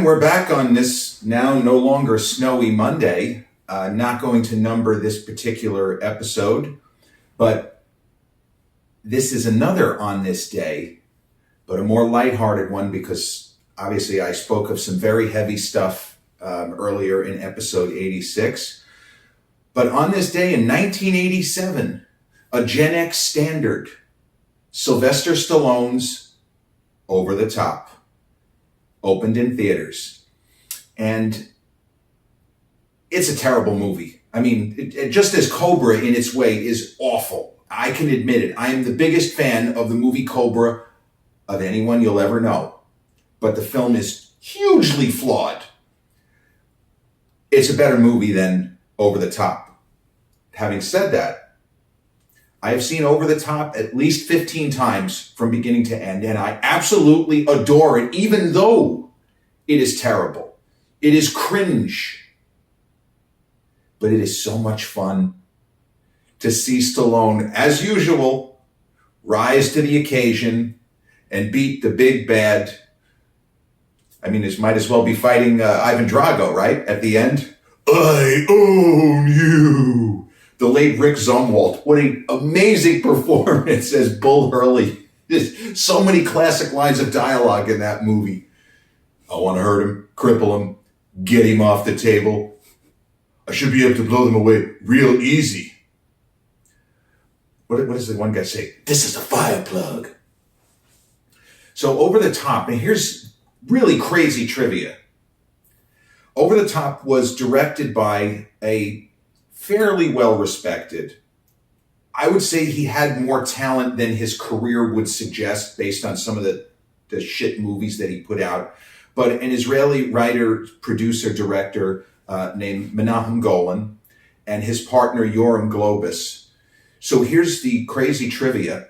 And we're back on this now no longer snowy Monday. Not going to number this particular episode, but this is another on this day, but a more lighthearted one because obviously I spoke of some very heavy stuff earlier in episode 86. But on this day in 1987, a Gen X standard, Sylvester Stallone's Over the Top, opened in theaters. And it's a terrible movie. I mean, it just as Cobra in its way is awful. I can admit it. I am the biggest fan of the movie Cobra of anyone you'll ever know. But the film is hugely flawed. It's a better movie than Over the Top. Having said that, I have seen Over the Top at least 15 times from beginning to end, and I absolutely adore it, even though it is terrible. It is cringe. But it is so much fun to see Stallone, as usual, rise to the occasion and beat the big bad. I mean, this might as well be fighting Ivan Drago, right? At the end. I own you. The late Rick Zumwalt. What an amazing performance as Bull Hurley. There's so many classic lines of dialogue in that movie. I want to hurt him, cripple him, get him off the table. I should be able to blow them away real easy. What does the one guy say? This is a fire plug. So Over the Top, and here's really crazy trivia. Over the Top was directed by a fairly well-respected, I would say he had more talent than his career would suggest based on some of the shit movies that he put out, but an Israeli writer, producer, director, named Menahem Golan, and his partner Golan-Globus. So here's the crazy trivia.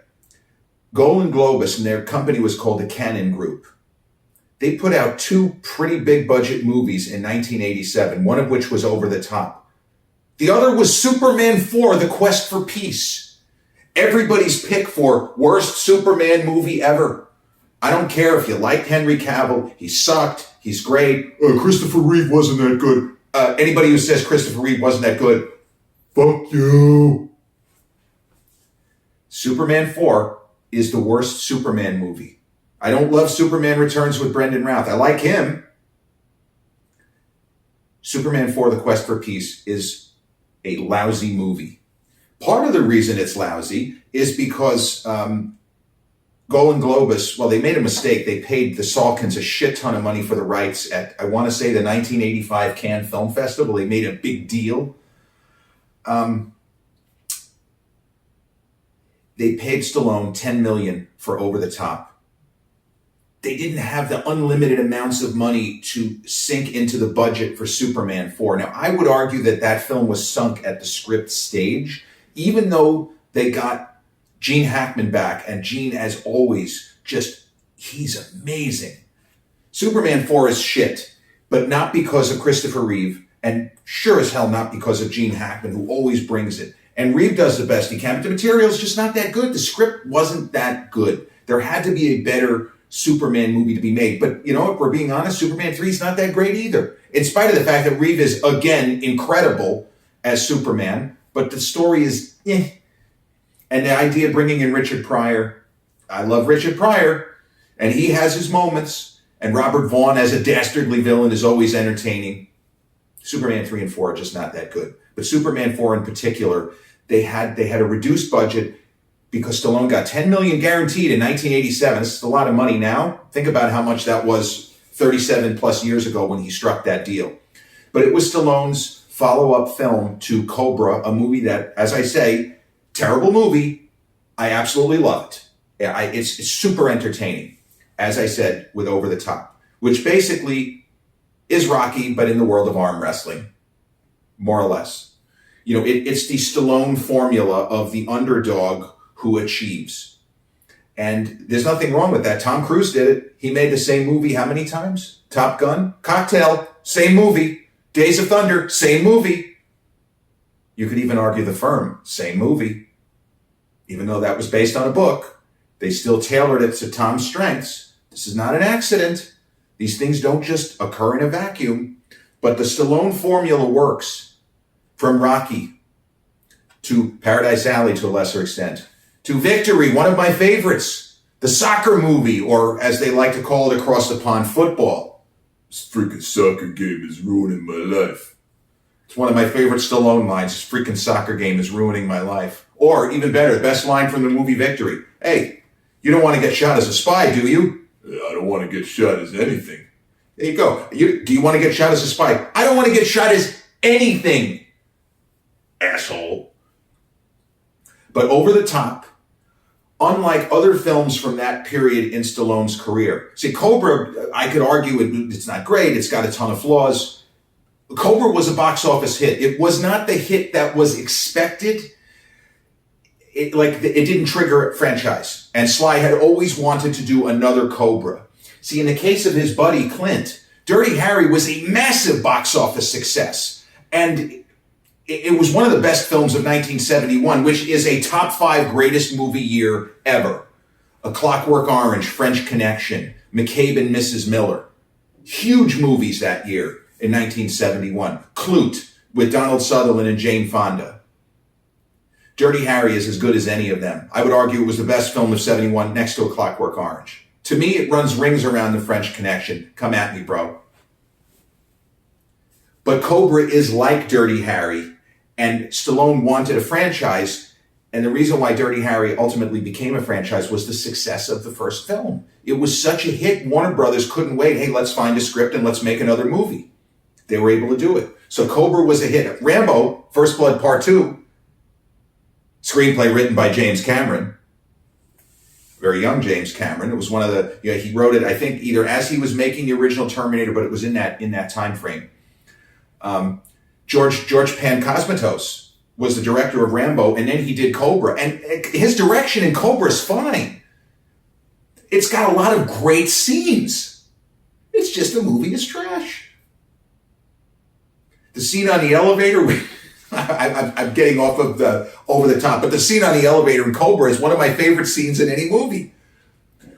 Golan-Globus and their company was called the Cannon Group. They put out two pretty big budget movies in 1987, one of which was Over the Top. The other was Superman 4, The Quest for Peace. Everybody's pick for worst Superman movie ever. I don't care if you liked Henry Cavill, he sucked, he's great. Christopher Reeve wasn't that good. Anybody who says Christopher Reeve wasn't that good, fuck you. Superman 4 is the worst Superman movie. I don't love Superman Returns with Brendan Routh. I like him. Superman 4, The Quest for Peace is a lousy movie. Part of the reason it's lousy is because Golan-Globus, well, they made a mistake. They paid the Salkinds a shit ton of money for the rights at, I want to say, the 1985 Cannes Film Festival. They made a big deal. They paid Stallone $10 million for Over the Top. They didn't have the unlimited amounts of money to sink into the budget for Superman 4. Now, I would argue that that film was sunk at the script stage, even though they got Gene Hackman back, and Gene, as always, he's amazing. Superman 4 is shit, but not because of Christopher Reeve, and sure as hell not because of Gene Hackman, who always brings it. And Reeve does the best he can, but the material's just not that good. The script wasn't that good. There had to be a better Superman movie to be made. But, you know, if we're being honest, Superman 3 is not that great either. In spite of the fact that Reeve is, again, incredible as Superman, but the story is And the idea of bringing in Richard Pryor, I love Richard Pryor, and he has his moments, and Robert Vaughn as a dastardly villain is always entertaining. Superman 3 and 4 are just not that good. But Superman 4 in particular, they had a reduced budget because Stallone got $10 million guaranteed in 1987. This is a lot of money now. Think about how much that was 37 plus years ago when he struck that deal. But it was Stallone's follow-up film to Cobra, a movie that, as I say, terrible movie. I absolutely love it. It's super entertaining, as I said, with Over the Top, which basically is Rocky, but in the world of arm wrestling, more or less. You know, it's the Stallone formula of the underdog who achieves. And there's nothing wrong with that. Tom Cruise did it. He made the same movie how many times? Top Gun, Cocktail, same movie. Days of Thunder, same movie. You could even argue The Firm, same movie. Even though that was based on a book, they still tailored it to Tom's strengths. This is not an accident. These things don't just occur in a vacuum, but the Stallone formula works. From Rocky to Paradise Alley to a lesser extent, to Victory, one of my favorites, the soccer movie, or as they like to call it across the pond, football. This freaking soccer game is ruining my life. It's one of my favorite Stallone lines. This freaking soccer game is ruining my life. Or, even better, the best line from the movie Victory. Hey, you don't want to get shot as a spy, do you? I don't want to get shot as anything. There you go. Do you want to get shot as a spy? I don't want to get shot as anything, asshole. But Over the Top, unlike other films from that period in Stallone's career. See, Cobra, I could argue it's not great. It's got a ton of flaws. Cobra was a box office hit. It was not the hit that was expected. It didn't trigger a franchise. And Sly had always wanted to do another Cobra. See, in the case of his buddy Clint, Dirty Harry was a massive box office success. And it was one of the best films of 1971, which is a top 5 greatest movie year ever. A Clockwork Orange, French Connection, McCabe and Mrs. Miller. Huge movies that year in 1971. Clute with Donald Sutherland and Jane Fonda. Dirty Harry is as good as any of them. I would argue it was the best film of 71 next to A Clockwork Orange. To me, it runs rings around the French Connection. Come at me, bro. But Cobra is like Dirty Harry, and Stallone wanted a franchise, and the reason why Dirty Harry ultimately became a franchise was the success of the first film. It was such a hit, Warner Brothers couldn't wait. Hey, let's find a script and let's make another movie. They were able to do it. So Cobra was a hit. Rambo, First Blood Part 2, screenplay written by James Cameron. Very young James Cameron. It was one of the, he wrote it, I think, either as he was making the original Terminator, but it was in that time frame. George Pankosmatos was the director of Rambo, and then he did Cobra. And his direction in Cobra is fine. It's got a lot of great scenes. It's just the movie is trash. The scene on the elevator, I'm getting off of the Over the Top, but the scene on the elevator in Cobra is one of my favorite scenes in any movie,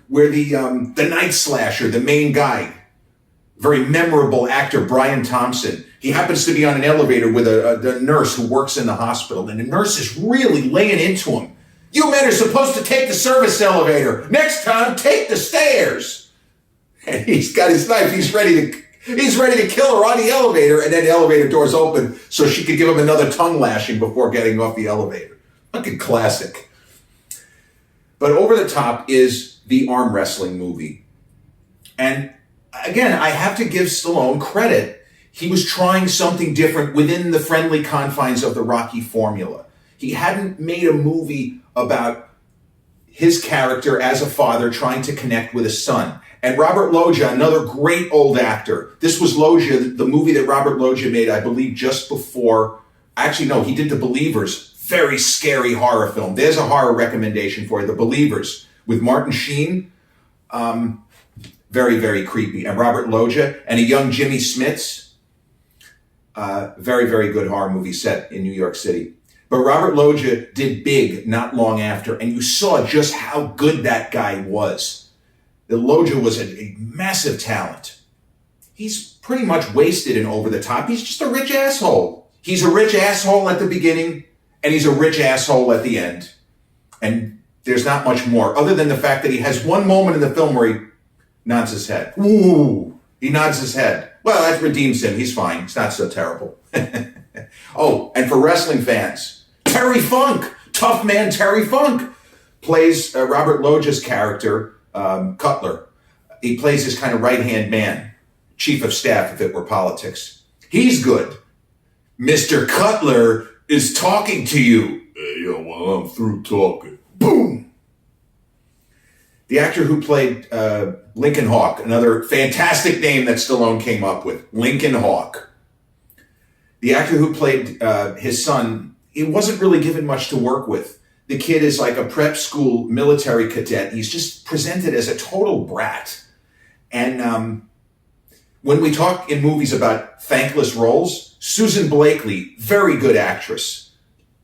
where the night slasher, the main guy, very memorable actor Brian Thompson, he happens to be on an elevator with a nurse who works in the hospital, and the nurse is really laying into him. You men are supposed to take the service elevator. Next time, take the stairs. And he's got his knife. He's ready to kill her on the elevator, and then the elevator doors open so she could give him another tongue lashing before getting off the elevator. Fucking classic. But Over the Top is the arm wrestling movie. And again, I have to give Stallone credit. He was trying something different within the friendly confines of the Rocky formula. He hadn't made a movie about his character as a father trying to connect with a son. And Robert Loggia, another great old actor. This was Loggia, the movie that Robert Loggia made, I believe, just before. Actually, no, he did The Believers. Very scary horror film. There's a horror recommendation for you. The Believers with Martin Sheen. Very, very creepy. And Robert Loggia and a young Jimmy Smits. Very, very good horror movie set in New York City. But Robert Loggia did Big not long after, and you saw just how good that guy was. The Loggia was a massive talent. He's pretty much wasted in Over the Top. He's just a rich asshole. He's a rich asshole at the beginning, and he's a rich asshole at the end. And there's not much more, other than the fact that he has one moment in the film where he nods his head. Ooh, he nods his head. Well, that redeems him. He's fine. It's not so terrible. Oh, and for wrestling fans, Terry Funk, tough man Terry Funk, plays Robert Loggia's character, Cutler. He plays his kind of right-hand man, chief of staff if it were politics. He's good. Mr. Cutler is talking to you. Hey, yo, well, I'm through talking. Boom! The actor who played Lincoln Hawk, another fantastic name that Stallone came up with, Lincoln Hawk. The actor who played his son, he wasn't really given much to work with. The kid is like a prep school military cadet. He's just presented as a total brat. And when we talk in movies about thankless roles, Susan Blakely, very good actress.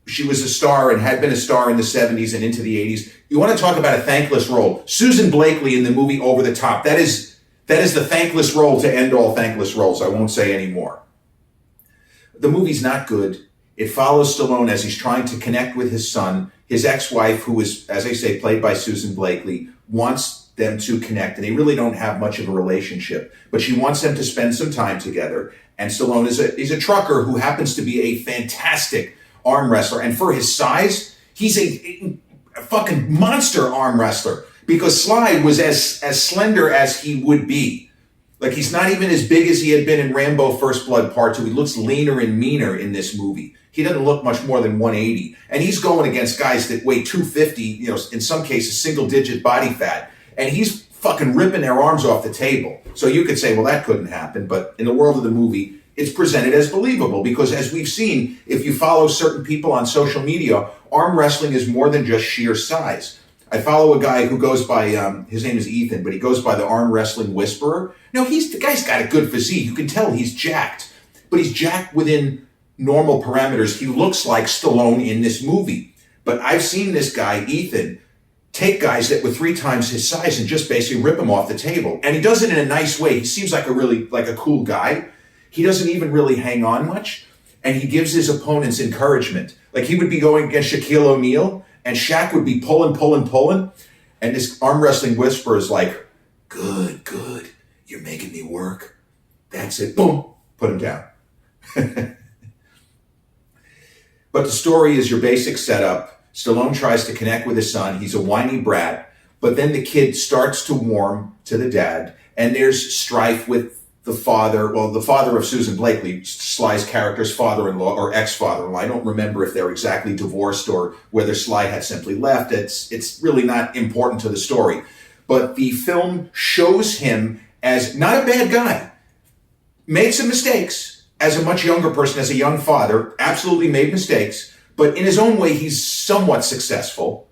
She was a star and had been a star in the 70s and into the 80s. You want to talk about a thankless role? Susan Blakely in the movie Over the Top. That is That is the thankless role to end all thankless roles. I won't say any more. The movie's not good. It follows Stallone as he's trying to connect with his son. His ex-wife, who is, as I say, played by Susan Blakely, wants them to connect, and they really don't have much of a relationship. But she wants them to spend some time together. And Stallone is a trucker who happens to be a fantastic arm wrestler. And for his size, he's a fucking monster arm wrestler. Because Sly was as slender as he would be. Like, he's not even as big as he had been in Rambo First Blood Part 2. He looks leaner and meaner in this movie. He doesn't look much more than 180. And he's going against guys that weigh 250, in some cases, single-digit body fat. And he's fucking ripping their arms off the table. So you could say, well, that couldn't happen. But in the world of the movie, it's presented as believable. Because as we've seen, if you follow certain people on social media, arm wrestling is more than just sheer size. I follow a guy who goes by, his name is Ethan, but he goes by the Arm Wrestling Whisperer. No, the guy's got a good physique. You can tell he's jacked. But he's jacked within normal parameters. He looks like Stallone in this movie. But I've seen this guy, Ethan, take guys that were 3 times his size and just basically rip them off the table. And he does it in a nice way. He seems like a cool guy. He doesn't even really hang on much. And he gives his opponents encouragement. Like, he would be going against Shaquille O'Neal, and Shaq would be pulling. And this arm wrestling whisperer is like, good. You're making me work. That's it. Boom. Put him down. But the story is your basic setup. Stallone tries to connect with his son. He's a whiny brat. But then the kid starts to warm to the dad. And there's strife with the father of Susan Blakely, Sly's character's father-in-law or ex-father-in-law. I don't remember if they're exactly divorced or whether Sly had simply left. It's really not important to the story. But the film shows him as not a bad guy. Made some mistakes as a much younger person, as a young father, absolutely made mistakes. But in his own way, he's somewhat successful.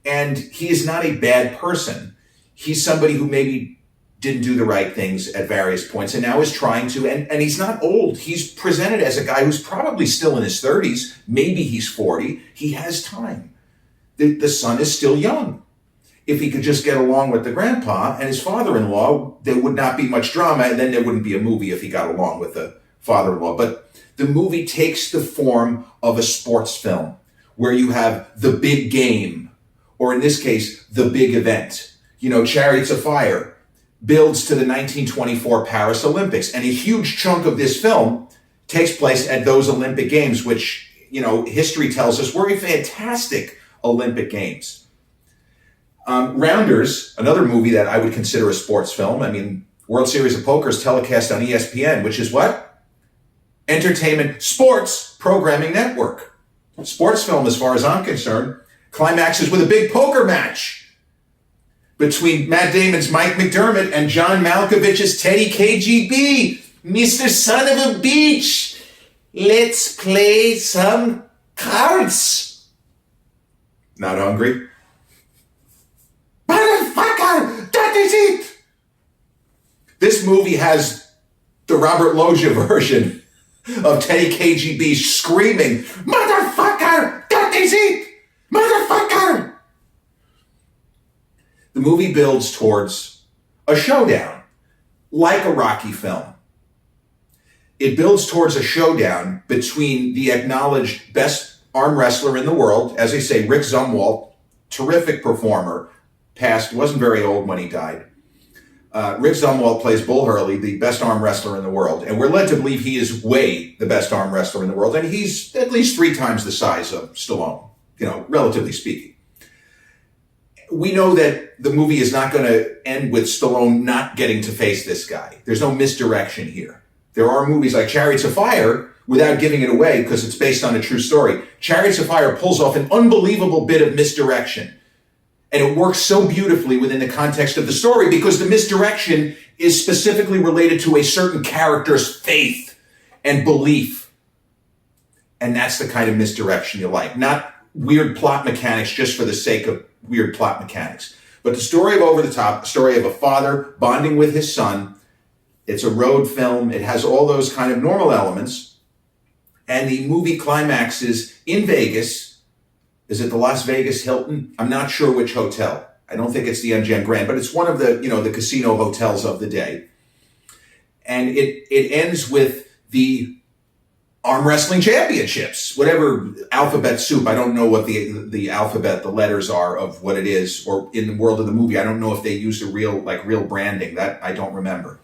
And he is not a bad person. He's somebody who maybe didn't do the right things at various points and now is trying to, and he's not old. He's presented as a guy who's probably still in his 30s. Maybe he's 40. He has time. The son is still young. If he could just get along with the grandpa and his father-in-law, there would not be much drama, and then there wouldn't be a movie if he got along with the father-in-law. But the movie takes the form of a sports film where you have the big game, or in this case, the big event. Chariots of Fire builds to the 1924 Paris Olympics. And a huge chunk of this film takes place at those Olympic Games, which, history tells us were a fantastic Olympic Games. Rounders, another movie that I would consider a sports film. World Series of Poker is telecast on ESPN, which is what? Entertainment Sports Programming Network. Sports film, as far as I'm concerned, climaxes with a big poker match between Matt Damon's Mike McDermott and John Malkovich's Teddy KGB. Mr. Son of a Beach, let's play some cards. Not hungry? Motherfucker, that is it. This movie has the Robert Loggia version of Teddy KGB screaming, motherfucker, that is it, motherfucker. The movie builds towards a showdown, like a Rocky film. It builds towards a showdown between the acknowledged best arm wrestler in the world, as I say, Rick Zumwalt, terrific performer, passed, wasn't very old when he died. Rick Zumwalt plays Bull Hurley, the best arm wrestler in the world, and we're led to believe he is way the best arm wrestler in the world, and he's at least 3 times the size of Stallone, relatively speaking. We know that the movie is not going to end with Stallone not getting to face this guy. There's no misdirection here. There are movies like Chariots of Fire, without giving it away because it's based on a true story. Chariots of Fire pulls off an unbelievable bit of misdirection. And it works so beautifully within the context of the story because the misdirection is specifically related to a certain character's faith and belief. And that's the kind of misdirection you like. Not weird plot mechanics just for the sake of weird plot mechanics. But the story of Over the Top, a story of a father bonding with his son. It's a road film. It has all those kind of normal elements. And the movie climaxes in Vegas. Is it the Las Vegas Hilton? I'm not sure which hotel. I don't think it's the MGM Grand, but it's one of the, the casino hotels of the day. And it ends with the arm wrestling championships, whatever alphabet soup. I don't know what the alphabet, the letters are of what it is, or in the world of the movie. I don't know if they used a real branding. That I don't remember.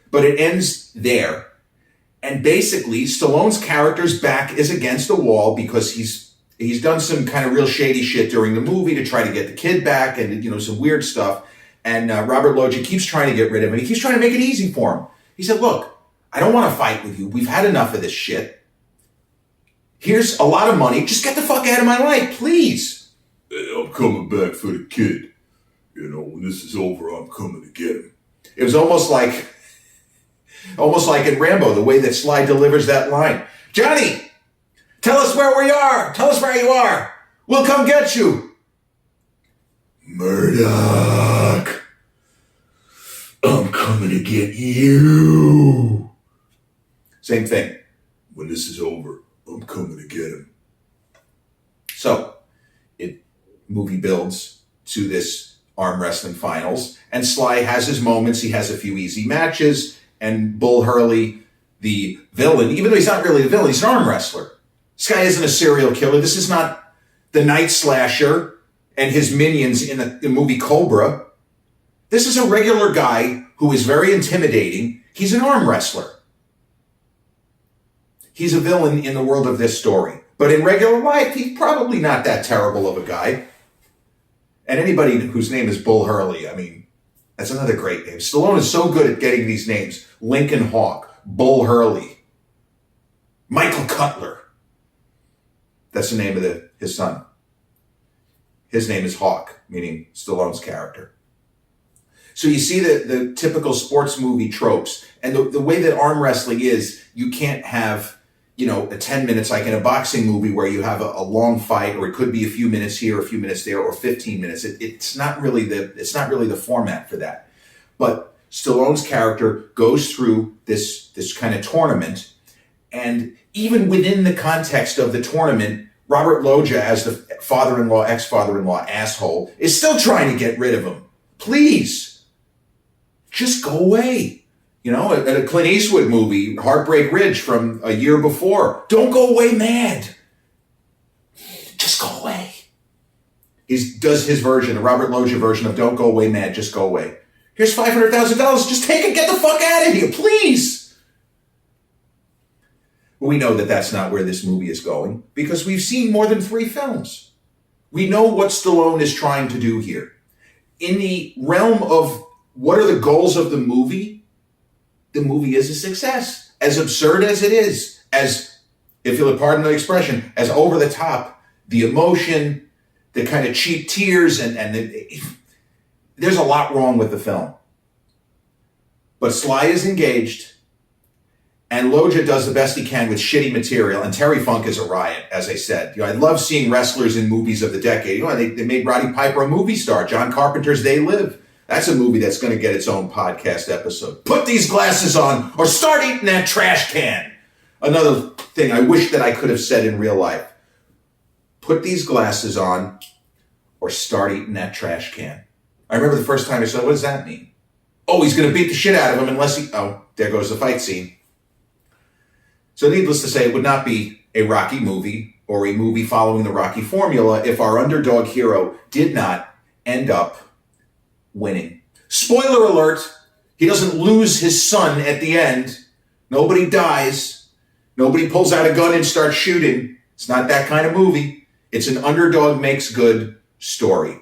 But it ends there. And basically, Stallone's character's back is against the wall because he's done some kind of real shady shit during the movie to try to get the kid back and, some weird stuff. And Robert Loggia keeps trying to get rid of him. He keeps trying to make it easy for him. He said, look, I don't want to fight with you. We've had enough of this shit. Here's a lot of money. Just get the fuck out of my life, please. I'm coming back for the kid. When this is over, I'm coming to get him. It was almost like in Rambo, the way that Sly delivers that line. Johnny, tell us where we are. Tell us where you are. We'll come get you. Murdoch, I'm coming to get you. Same thing. When this is over, I'm coming to get him. So, movie builds to this arm wrestling finals, and Sly has his moments. He has a few easy matches, and Bull Hurley, the villain, even though he's not really the villain, he's an arm wrestler. This guy isn't a serial killer. This is not the Night Slasher and his minions in the movie Cobra. This is a regular guy who is very intimidating. He's an arm wrestler. He's a villain in the world of this story. But in regular life, he's probably not that terrible of a guy. And anybody whose name is Bull Hurley, that's another great name. Stallone is so good at getting these names. Lincoln Hawk, Bull Hurley, Michael Cutler. That's the name of his son. His name is Hawk, meaning Stallone's character. So you see the typical sports movie tropes. And the way that arm wrestling is, you can't have, a 10 minutes like in a boxing movie where you have a long fight, or it could be a few minutes here, a few minutes there, or 15 minutes. It's not really the format for that. But Stallone's character goes through this kind of tournament, and even within the context of the tournament, Robert Loggia, as the ex-father-in-law asshole, is still trying to get rid of him. Please, just go away. At a Clint Eastwood movie, Heartbreak Ridge from a year before, don't go away mad. Just go away. He does his version, the Robert Loggia version of Don't Go Away Mad, just go away. Here's $500,000, just take it, get the fuck out of here, please. We know that that's not where this movie is going, because we've seen more than 3 films. We know what Stallone is trying to do here. In the realm of what are the goals of the movie is a success. As absurd as it is, as, if you'll pardon the expression, as over the top, the emotion, the kind of cheap tears, there's a lot wrong with the film. But Sly is engaged, and Loggia does the best he can with shitty material, and Terry Funk is a riot, as I said. I love seeing wrestlers in movies of the decade. They made Roddy Piper a movie star. John Carpenter's They Live. That's a movie that's going to get its own podcast episode. Put these glasses on or start eating that trash can. Another thing I wish that I could have said in real life. Put these glasses on or start eating that trash can. I remember the first time I said, what does that mean? Oh, he's going to beat the shit out of him unless there goes the fight scene. So needless to say, it would not be a Rocky movie or a movie following the Rocky formula if our underdog hero did not end up winning. Spoiler alert, he doesn't lose his son at the end. Nobody dies. Nobody pulls out a gun and starts shooting. It's not that kind of movie. It's an underdog makes good story.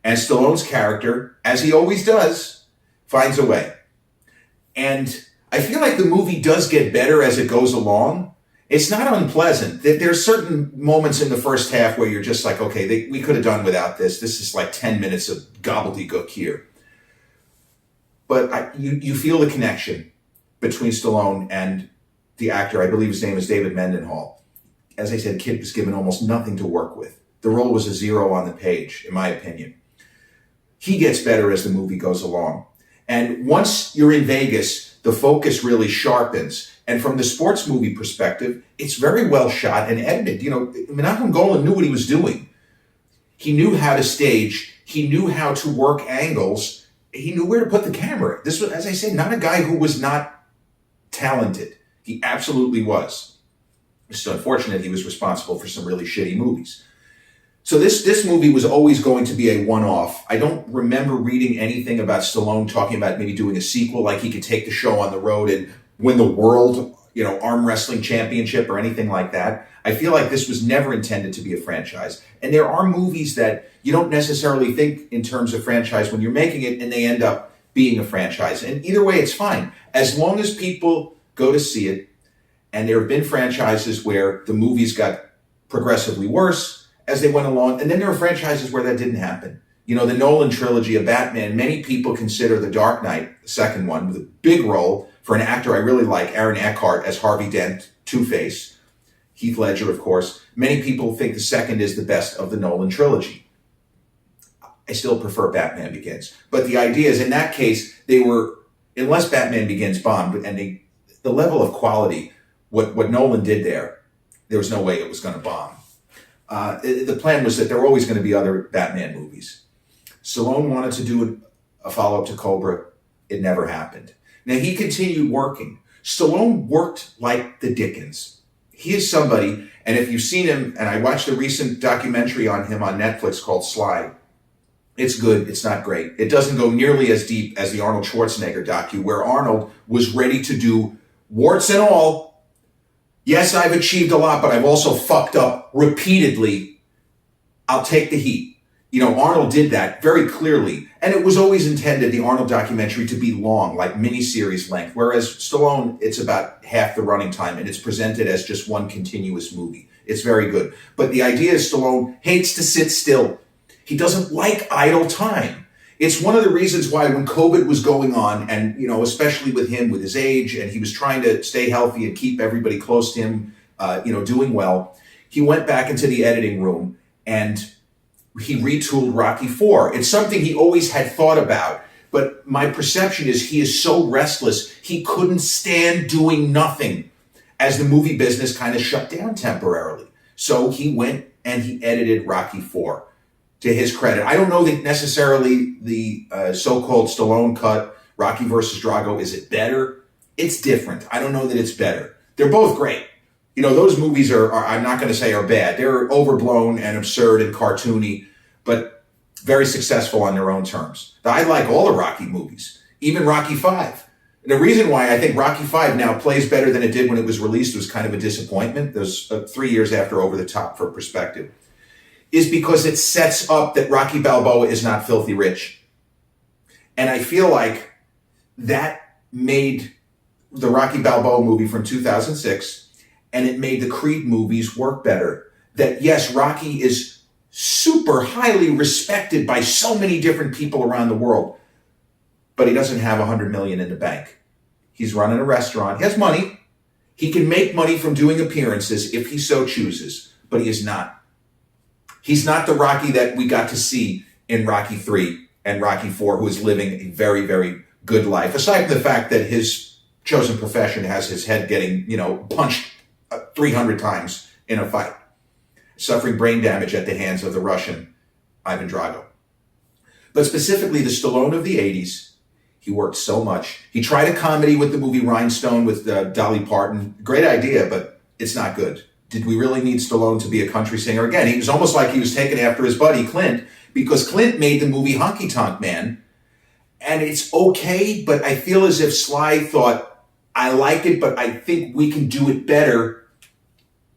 And Stallone's character, as he always does, finds a way. And I feel like the movie does get better as it goes along. It's not unpleasant. There's certain moments in the first half where you're just like, okay, we could have done without this. This is like 10 minutes of gobbledygook here. But you feel the connection between Stallone and the actor. I believe his name is David Mendenhall. As I said, kid was given almost nothing to work with. The role was a 0 on the page, in my opinion. He gets better as the movie goes along. And once you're in Vegas, the focus really sharpens. And from the sports movie perspective, it's very well shot and edited. Menachem Golan knew what he was doing. He knew how to stage. He knew how to work angles. He knew where to put the camera. This was, as I say, not a guy who was not talented. He absolutely was. It's unfortunate he was responsible for some really shitty movies. So this movie was always going to be a one-off. I don't remember reading anything about Stallone talking about maybe doing a sequel, like he could take the show on the road and win the world, arm wrestling championship or anything like that. I feel like this was never intended to be a franchise. And there are movies that you don't necessarily think in terms of franchise when you're making it, and they end up being a franchise. And either way, it's fine. As long as people go to see it, and there have been franchises where the movies got progressively worse as they went along, and then there are franchises where that didn't happen. The Nolan trilogy of Batman, many people consider The Dark Knight, the second one, with a big role for an actor I really like, Aaron Eckhart, as Harvey Dent, Two-Face. Heath Ledger, of course. Many people think the second is the best of the Nolan trilogy. I still prefer Batman Begins. But the idea is, in that case, unless Batman Begins bombed, and the level of quality, what Nolan did there was no way it was going to bomb. The plan was that there were always going to be other Batman movies. Stallone wanted to do a follow-up to Cobra. It never happened. Now, he continued working. Stallone worked like the Dickens. He is somebody, and if you've seen him, and I watched a recent documentary on him on Netflix called Sly. It's good. It's not great. It doesn't go nearly as deep as the Arnold Schwarzenegger docu, where Arnold was ready to do, warts and all, yes, I've achieved a lot, but I've also fucked up repeatedly. I'll take the heat. Arnold did that very clearly. And it was always intended, the Arnold documentary, to be long, like miniseries length. Whereas Stallone, it's about half the running time, and it's presented as just one continuous movie. It's very good. But the idea is Stallone hates to sit still. He doesn't like idle time. It's one of the reasons why when COVID was going on, and, especially with him, with his age, and he was trying to stay healthy and keep everybody close to him, doing well, he went back into the editing room and he retooled Rocky IV. It's something he always had thought about, but my perception is he is so restless, he couldn't stand doing nothing as the movie business kind of shut down temporarily. So he went and he edited Rocky IV. To his credit, I don't know that necessarily the so-called Stallone cut, Rocky versus Drago, is it better? It's different. I don't know that it's better. They're both great. Those movies are I'm not going to say are bad. They're overblown and absurd and cartoony, but very successful on their own terms. I like all the Rocky movies, even Rocky V. And the reason why I think Rocky V now plays better than it did when it was released was kind of a disappointment. There's 3 years after Over the Top, for perspective, is because it sets up that Rocky Balboa is not filthy rich. And I feel like that made the Rocky Balboa movie from 2006, and it made the Creed movies work better. That, yes, Rocky is super highly respected by so many different people around the world, but he doesn't have $100 million in the bank. He's running a restaurant. He has money. He can make money from doing appearances if he so chooses, but he is not. He's not the Rocky that we got to see in Rocky III and Rocky IV, who is living a very, very good life, aside from the fact that his chosen profession has his head getting, punched 300 times in a fight, suffering brain damage at the hands of the Russian Ivan Drago. But specifically, the Stallone of the 80s, he worked so much. He tried a comedy with the movie Rhinestone with Dolly Parton. Great idea, but it's not good. Did we really need Stallone to be a country singer? Again, he was almost like he was taken after his buddy Clint, because Clint made the movie Honky Tonk Man. And it's okay, but I feel as if Sly thought, I like it, but I think we can do it better.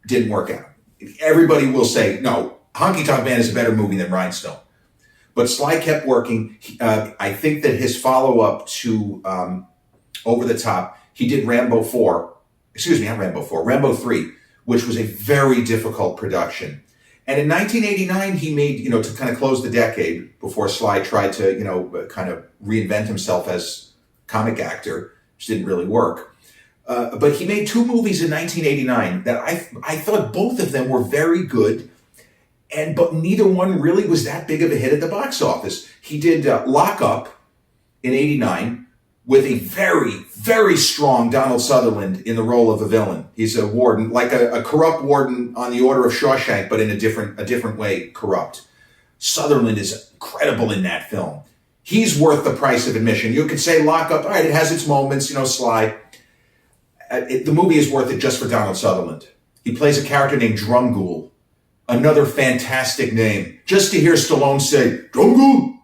Didn't work out. Everybody will say, no, Honky Tonk Man is a better movie than Rhinestone. But Sly kept working. I think that his follow-up to Over the Top, he did Rambo 3, which was a very difficult production. And in 1989, he made, to kind of close the decade before Sly tried to, kind of reinvent himself as comic actor, which didn't really work. But he made 2 movies in 1989 that I thought both of them were very good, but neither one really was that big of a hit at the box office. He did Lock Up in 89 with a very, very strong Donald Sutherland in the role of a villain. He's a warden, like a corrupt warden on the order of Shawshank, but in a different way corrupt. Sutherland is incredible in that film. He's worth the price of admission. You could say Lock Up, all right, it has its moments, Sly. The movie is worth it just for Donald Sutherland. He plays a character named Drumgool, another fantastic name. Just to hear Stallone say, Drumgool,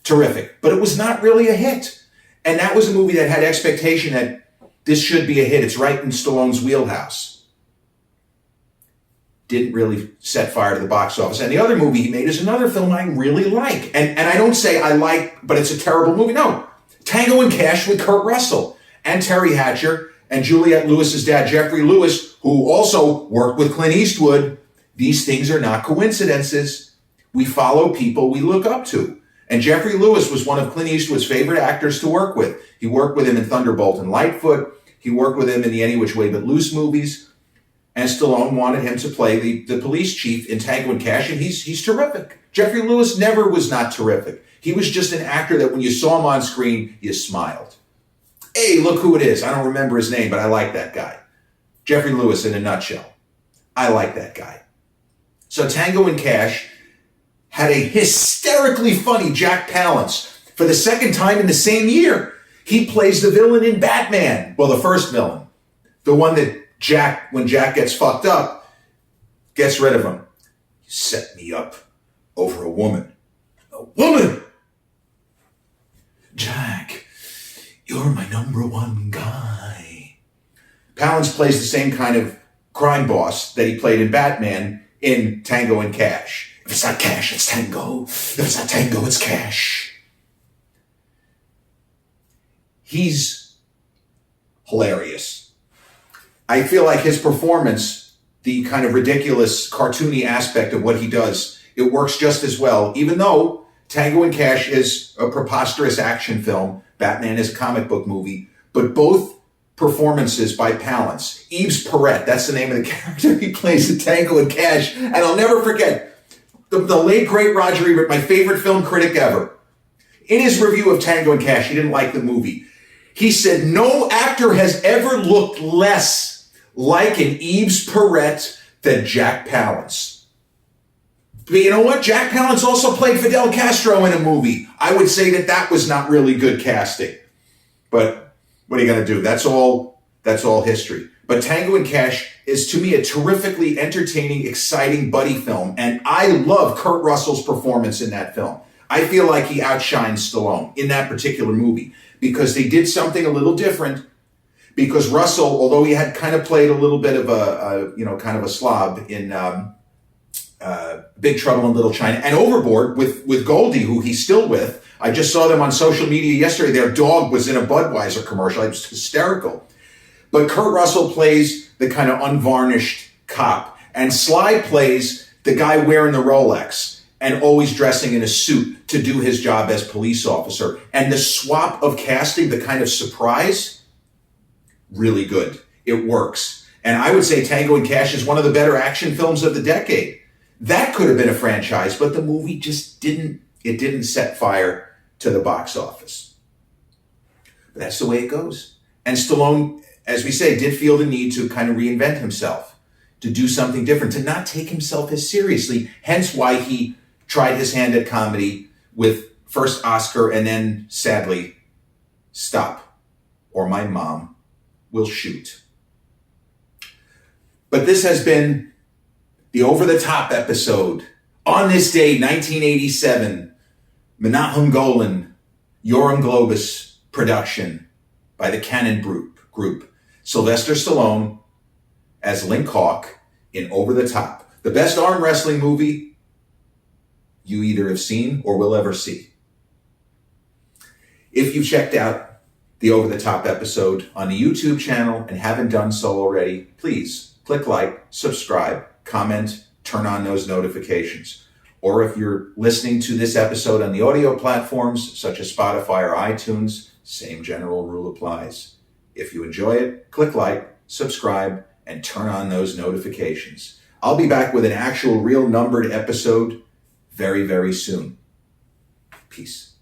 terrific. But it was not really a hit. And that was a movie that had expectation that this should be a hit. It's right in Stallone's wheelhouse. Didn't really set fire to the box office. And the other movie he made is another film I really like. And I don't say I like, but it's a terrible movie. No. Tango and Cash with Kurt Russell and Terry Hatcher and Juliette Lewis's dad, Jeffrey Lewis, who also worked with Clint Eastwood. These things are not coincidences. We follow people we look up to. And Jeffrey Lewis was one of Clint Eastwood's favorite actors to work with. He worked with him in Thunderbolt and Lightfoot. He worked with him in the Any Which Way But Loose movies. And Stallone wanted him to play the police chief in Tango and Cash, and he's terrific. Jeffrey Lewis never was not terrific. He was just an actor that when you saw him on screen, you smiled. Hey, look who it is. I don't remember his name, but I like that guy. Jeffrey Lewis in a nutshell. I like that guy. So Tango and Cash had a hysterically funny Jack Palance. For the second time in the same year, he plays the villain in Batman. Well, the first villain. The one that Jack, when Jack gets fucked up, gets rid of him. You set me up over a woman. A woman! Jack, you're my number one guy. Palance plays the same kind of crime boss that he played in Batman in Tango and Cash. If it's not Cash, it's Tango. If it's not Tango, it's Cash. He's hilarious. I feel like his performance, the kind of ridiculous, cartoony aspect of what he does, it works just as well, even though Tango and Cash is a preposterous action film. Batman is a comic book movie. But both performances by Palance. Yves Perret, that's the name of the character he plays in Tango and Cash. And I'll never forget, the late, great Roger Ebert, my favorite film critic ever, in his review of Tango and Cash, he didn't like the movie. He said, no actor has ever looked less like an Yves Perret than Jack Palance. But you know what? Jack Palance also played Fidel Castro in a movie. I would say that was not really good casting. But what are you going to do? That's all history. But Tango and Cash is, to me, a terrifically entertaining, exciting buddy film. And I love Kurt Russell's performance in that film. I feel like he outshines Stallone in that particular movie because they did something a little different. Because Russell, although he had kind of played a little bit of kind of a slob in Big Trouble in Little China and Overboard with Goldie, who he's still with. I just saw them on social media yesterday. Their dog was in a Budweiser commercial. It was hysterical. But Kurt Russell plays the kind of unvarnished cop. And Sly plays the guy wearing the Rolex and always dressing in a suit to do his job as police officer. And the swap of casting, the kind of surprise, really good. It works. And I would say Tango and Cash is one of the better action films of the decade. That could have been a franchise, but the movie just didn't set fire to the box office. But that's the way it goes. And Stallone, as we say, did feel the need to kind of reinvent himself, to do something different, to not take himself as seriously. Hence why he tried his hand at comedy with first Oscar and then, sadly, Stop, or My Mom Will Shoot. But this has been the over-the-top episode. On this day, 1987, Menachem Golan, Golan-Globus production by the Cannon Group. Sylvester Stallone as Link Hawk in Over the Top. The best arm wrestling movie you either have seen or will ever see. If you've checked out the Over the Top episode on the YouTube channel and haven't done so already, please click like, subscribe, comment, turn on those notifications. Or if you're listening to this episode on the audio platforms such as Spotify or iTunes, same general rule applies. If you enjoy it, click like, subscribe, and turn on those notifications. I'll be back with an actual real numbered episode very, very soon. Peace.